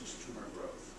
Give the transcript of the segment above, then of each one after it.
reduces tumor growth.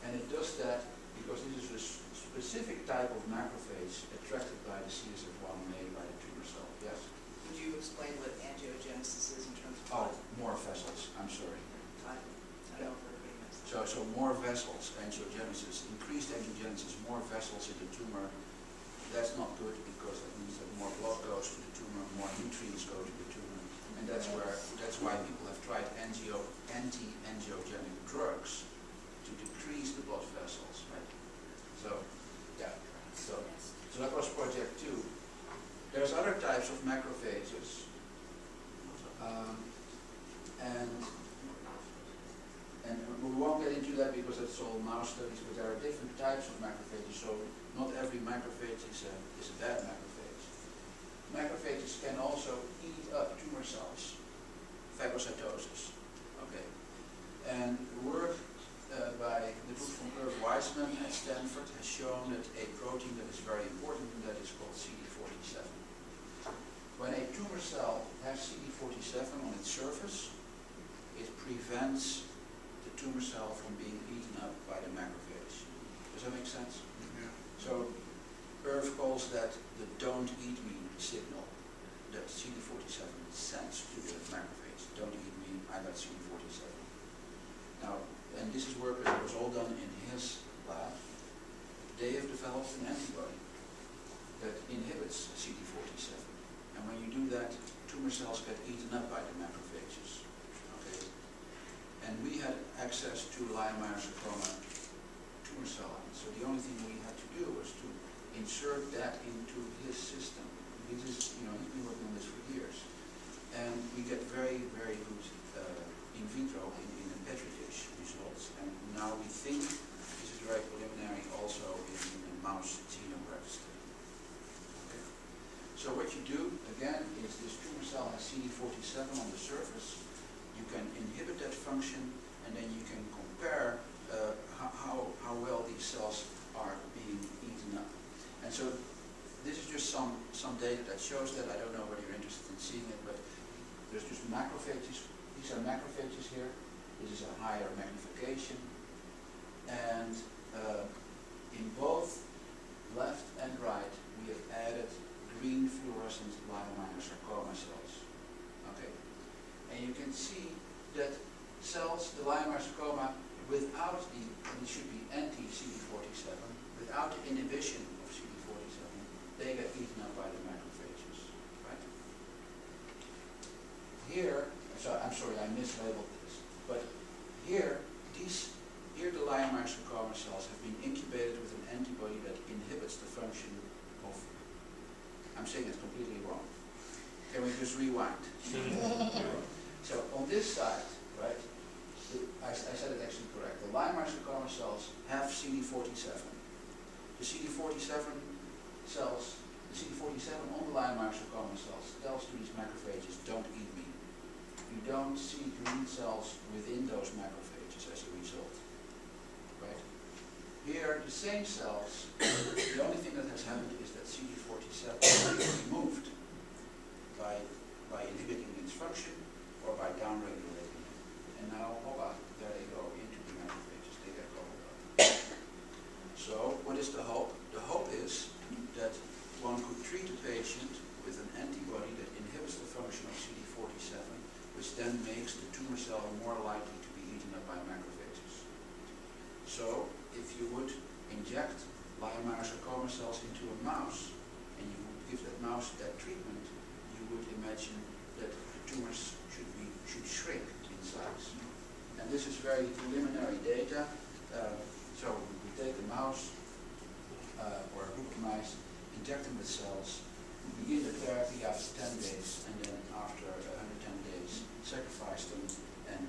And it does that because this is a specific type of macrophage attracted by the CSF1 made by the tumor cell. Yes? Would you explain what angiogenesis is in terms of Oh, more vessels. I'm sorry. I don't know if everybody knows that. So more vessels, angiogenesis, increased angiogenesis, more vessels in the tumor. That's not good because that means that more blood goes to the tumor, more nutrients go to the tumor, and that's why people have tried anti-angiogenic drugs to decrease the blood vessels, right? So, yeah. So that was project 2. There's other types of macrophages, and we won't get into that because that's all mouse studies, but there are different types of macrophages, so not every macrophage is a bad macrophage. Macrophages can also eat up tumor cells, phagocytosis. Okay. And work by the group from Irv Weissman at Stanford has shown that a protein that is very important, and that is called CD47. When a tumor cell has CD47 on its surface, it prevents the tumor cell from being eaten up by the macrophage. Does that make sense? Yeah. So Irv calls that the don't eat me signal that CD47 sends to the macrophage. Don't eat me, I got CD47. Now, and this is work that was all done in his lab. They have developed an antibody that inhibits CD47. And when you do that, tumor cells get eaten up by the macrophages. Okay? And we had access to Line-Meyer sarcoma tumor cell lines. So the only thing we had to do was to insert that into his system. This is, he's been working on this for years. And we get very, very good in vitro, in a Petri dish results. And now we think this is very preliminary also in a mouse xenograft study. Okay. So what you do, again, is this tumor cell has CD47 on the surface. You can inhibit that function, and then you can compare how well these cells are being eaten up. And so this is just some data that shows that. I don't know whether you're interested in seeing it, but there's just macrophages. These are macrophages here. This is a higher magnification. And in both left and right, we have added green fluorescent Line-Meyer sarcoma cells. Okay. And you can see that cells, the Line-Meyer sarcoma, without the, and it should be anti-CD47, without the inhibition of CD47, they get eaten up by the macrophages, right? Here, so I'm sorry, I mislabeled this, but here the Line-Meyer sarcoma cells have been incubated with an antibody that inhibits the function of, I'm saying it's completely wrong. Can we just rewind? So on this side, right, I said it actually correct. The Line-Meyer sarcoma cells have CD47. The CD47 cells, the CD47 on the Line-Meyer sarcoma cells tells to these macrophages, don't eat me. You don't see green cells within those macrophages as a result. Right? Here, the same cells, the only thing that has happened is that CD47 is removed by inhibiting its function or by downregulating it. And now, hola, there they go into the macrophages, they get gobbled up. So, what is the hope? The hope is that one could treat a patient with an antibody that inhibits the function of CD47, which then makes the tumor cell more likely to be eaten up by macrophages. So, if you would inject Line-Meyer sarcoma cells into a mouse, and you would give that mouse that treatment, you would imagine that the tumors should shrink in size. And this is very preliminary data. So we take a mouse or a group of mice, inject them with cells, begin the therapy after 10 days, and then after 110 days, sacrifice them and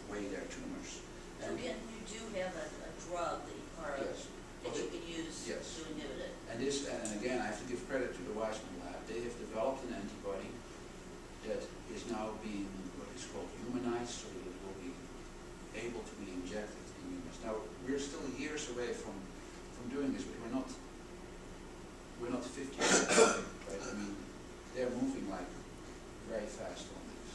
weigh their tumors. So you do have a drug that Yes. that you can use Yes. to inhibit it. And this, and again, I have to give credit to the Weissman lab. They have developed an antibody that is now being what is called humanized, so that it will be able to be injected in humans. Now, we're still years away from doing this, but we're not 50 years away, right? I mean, they're moving like very fast on this.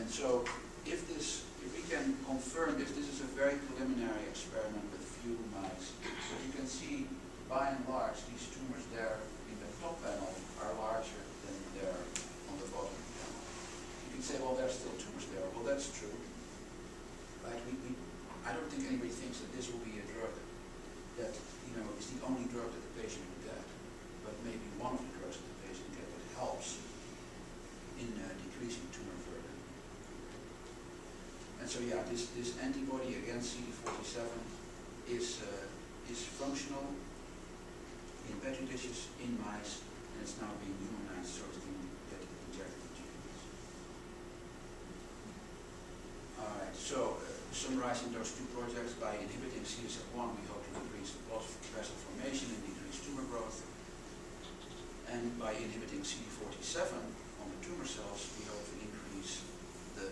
And so, if we can confirm this is a very preliminary experiment with few mice. But you can see, by and large, these tumors there in the top panel are larger than they're on the bottom panel. You can say, well, there's still tumors there. Well, that's true. Right? I don't think anybody thinks that this will be a drug that, you know, is the only drug that the patient will get, but maybe one of the drugs that the patient will get that helps in decreasing tumor burden. And so, yeah, this antibody against CD47 is functional in petri dishes, in mice, and it's now being humanized so it's being injected into humans. Alright, so summarizing those two projects, by inhibiting CSF1 we hope to increase blood vessel formation and decrease tumor growth, and by inhibiting CD47 on the tumor cells we hope to increase the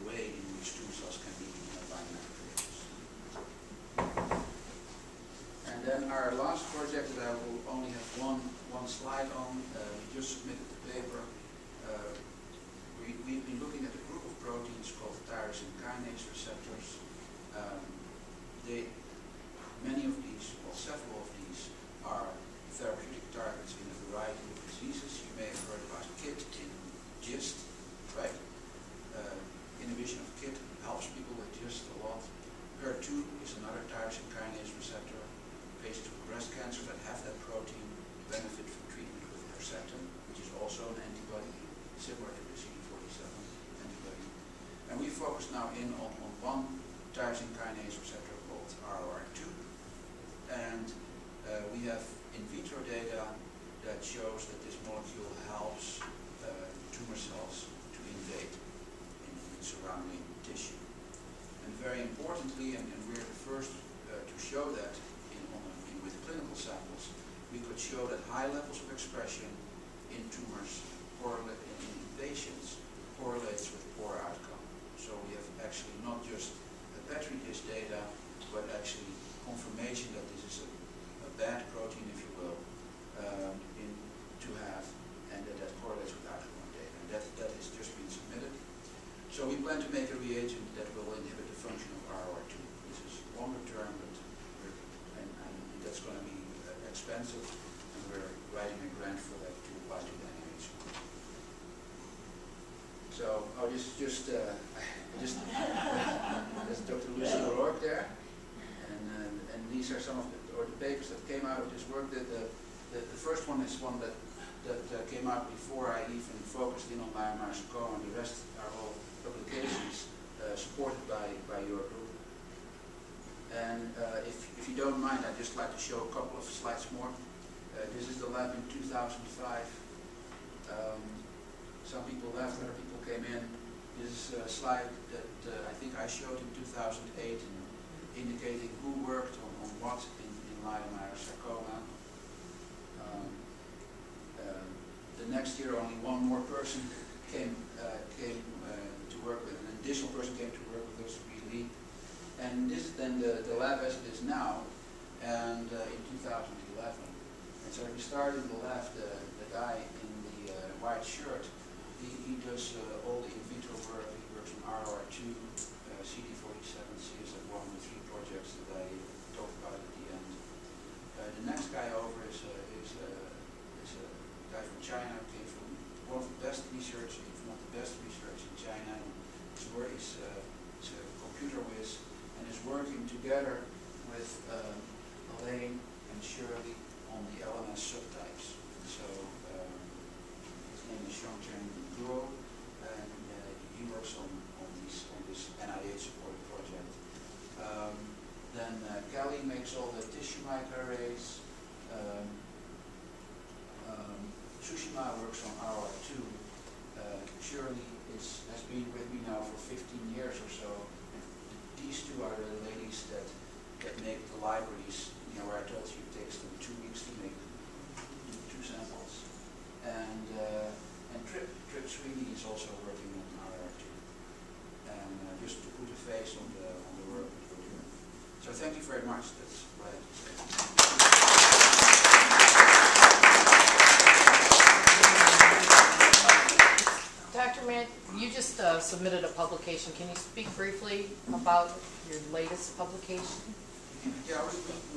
way in which tumor cells can be eaten by macrophages. And then our last project that I will only have one slide on, we just submitted the paper. We've been looking at a group of proteins called tyrosine kinase receptors. Many of these, well, several of these, are therapeutic targets in a variety of diseases. You may have heard about KIT in GIST, right? Inhibition of KIT helps people with GIST a lot. HER2 is another tyrosine kinase receptor. Patients with breast cancer that have that protein benefit from treatment with Herceptin, which is also an antibody, similar to the CD47 antibody. And we focus now in on one tyrosine kinase receptor called ROR2. And we have in vitro data that shows that this molecule helps tumor cells to invade in surrounding tissue. And very importantly, and we're the first to show that with clinical samples, we could show that high levels of expression in tumors in patients correlates with poor outcome. So we have actually not just a petri dish data, but actually confirmation that this is a bad protein, if you will, to have, and that correlates with outcome data. And that has just been submitted. So we plan to make a reagent that will inhibit the function of ROR2. This is longer term, but that's going to be expensive, and we're writing a grant for that to apply to the NIH. So, this is Dr. Lucy O'Rourke there, and these are some of the papers that came out of this work. The first one is one that came out before I even focused in on leiomyosarcoma, and the rest are all publications supported by your group. And if you don't mind, I'd just like to show a couple of slides more. This is the lab in 2005. Some people left, other people came in. This is a slide that I think I showed in 2008, indicating who worked on what in leiomyosarcoma. The next year, only one more person came to work with, an additional person came to work with us, really. And this is then the lab as it is now, and in 2011. And so if we start in the left, the guy in the white shirt, he does all the in vitro work. He works on ROR2, CD47, CSF1, the three projects that I talked about at the end. The next guy over is a guy from China, came from one of the best research, if not the best research in China. His work is a computer whiz, and is working together with Elaine and Shirley on the LMS subtypes. So his name is Xiongchen Guo, and he works on this NIH-supported project. Then Kelly makes all the tissue microarrays. Tsushima works on ROR2. Shirley has been with me now for 15 years or so. These two are the ladies that make the libraries, where I told you it takes them 2 weeks to make 2 samples. And Trip Sweeney is also working on ROR2. And just to put a face on the work that we're doing. So thank you very much. That's what I have to say. Dr. Matt, you just submitted a publication. Can you speak briefly about your latest publication? Yeah,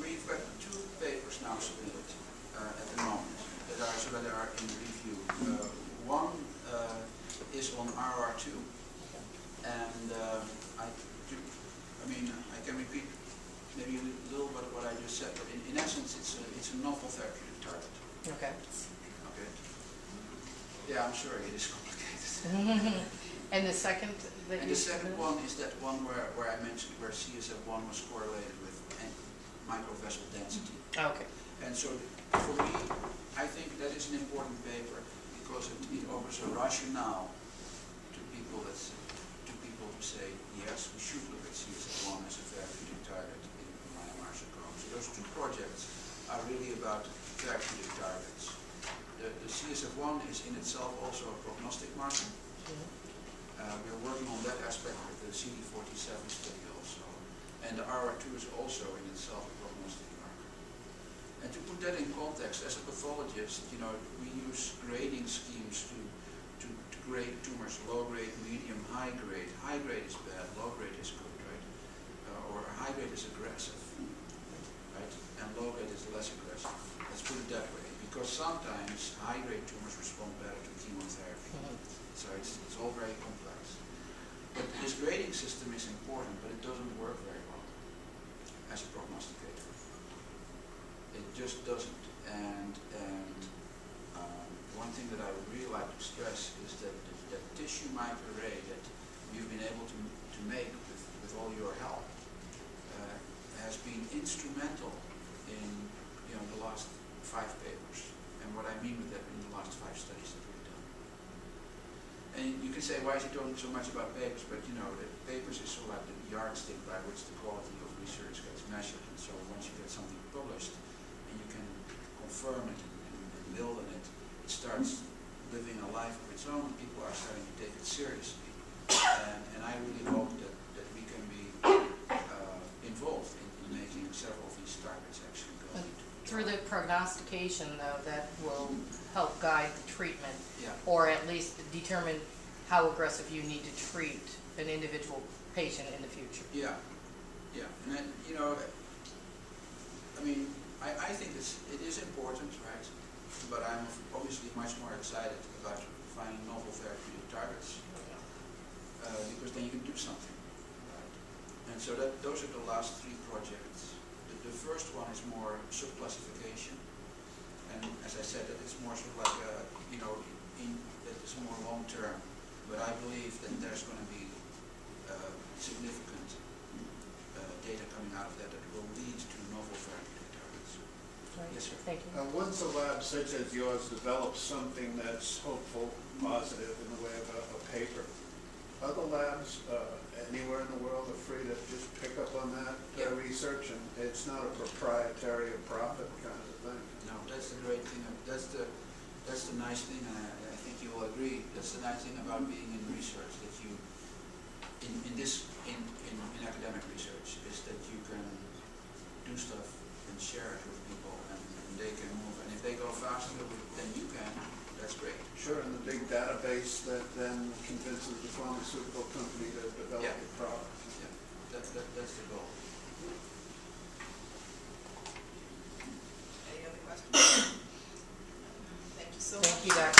we've got 2 papers now submitted at the moment that are in review. One is on RR2, and I can repeat maybe a little bit what I just said, but in essence it's a novel therapeutic target. Okay. Okay. Yeah, I'm sorry, it is complicated. And the second that And you the second submitted? one is that one where I mentioned where CSF1 was correlated with microvessel density. Okay. And so for me, I think that is an important paper because it offers a rationale to people who say, yes, we should look at CSF1 as a therapeutic target in myeloma sarcoma. So those 2 projects are really about therapeutic targets. The CSF1 is in itself also a prognostic marker. We're working on that aspect with the CD47 study also. And the RR2 is also in itself a prognostic marker. And to put that in context, as a pathologist, we use grading schemes to grade tumors: low grade, medium, high grade. High grade is bad, low grade is good, right? Or high grade is aggressive, right? And low grade is less aggressive. Let's put it that way, because sometimes high grade tumors respond better to chemotherapy. So it's all very complex. But this grading system is important, but it doesn't work very well as a prognosticator. It just doesn't. And one thing that I would really like to stress is that the tissue microarray that you've been able to make with all your help has been instrumental in the last 5 papers. And what I mean with that, in the last 5 studies that we've done. And you can say, why is he talking so much about papers? But the papers is sort of like the yardstick by which the quality of research gets measured. And so once you get something published and you can confirm it and build on it, it starts living a life of its own. People are starting to take it seriously. And I really hope that we can be involved in making several of these targets actually go into. Through the prognostication, though, that will help guide the treatment, Yeah. or at least determine how aggressive you need to treat an individual patient in the future. Yeah, yeah, and then, I think it is important, right? But I'm obviously much more excited about finding novel therapeutic targets because then you can do something, right? And so those are the last 3 projects. The first one is more subclassification, and as I said, that is more sort of like that is more long term. But I believe that there's going to be significant data coming out of that will lead to novel therapeutic targets. Right. Yes, sir. Thank you. Once a lab such as yours develops something that's hopeful, positive in the way of a paper, other labs anywhere in the world are free to just pick up on that research, and it's not a proprietary or profit kind of thing. No, that's the great thing. That's the nice thing, and I think you will agree. That's the nice thing about being in research, that you in academic research is that you can do stuff and share it with people, and they can move. And if they go faster than you can, that's great. Sure, and the big database that then convinces the pharmaceutical company to develop the product. Yeah, that's the goal. Any other questions? Thank you so much. Thank you, Dr.